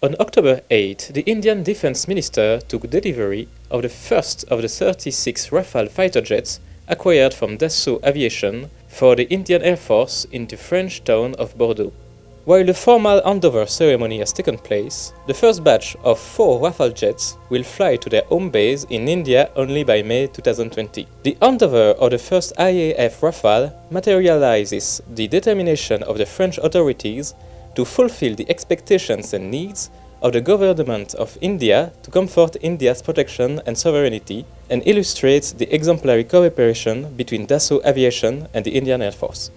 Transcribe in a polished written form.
On October 8, the Indian Defence Minister took delivery of the first of the 36 Rafale fighter jets acquired from Dassault Aviation for the Indian Air Force in the French town of Bordeaux. While the formal handover ceremony has taken place, the first batch of 4 Rafale jets will fly to their home base in India only by May 2020. The handover of the first IAF Rafale materializes the determination of the French authorities to fulfill the expectations and needs of the government of India to comfort India's protection and sovereignty, and illustrates the exemplary cooperation between Dassault Aviation and the Indian Air Force.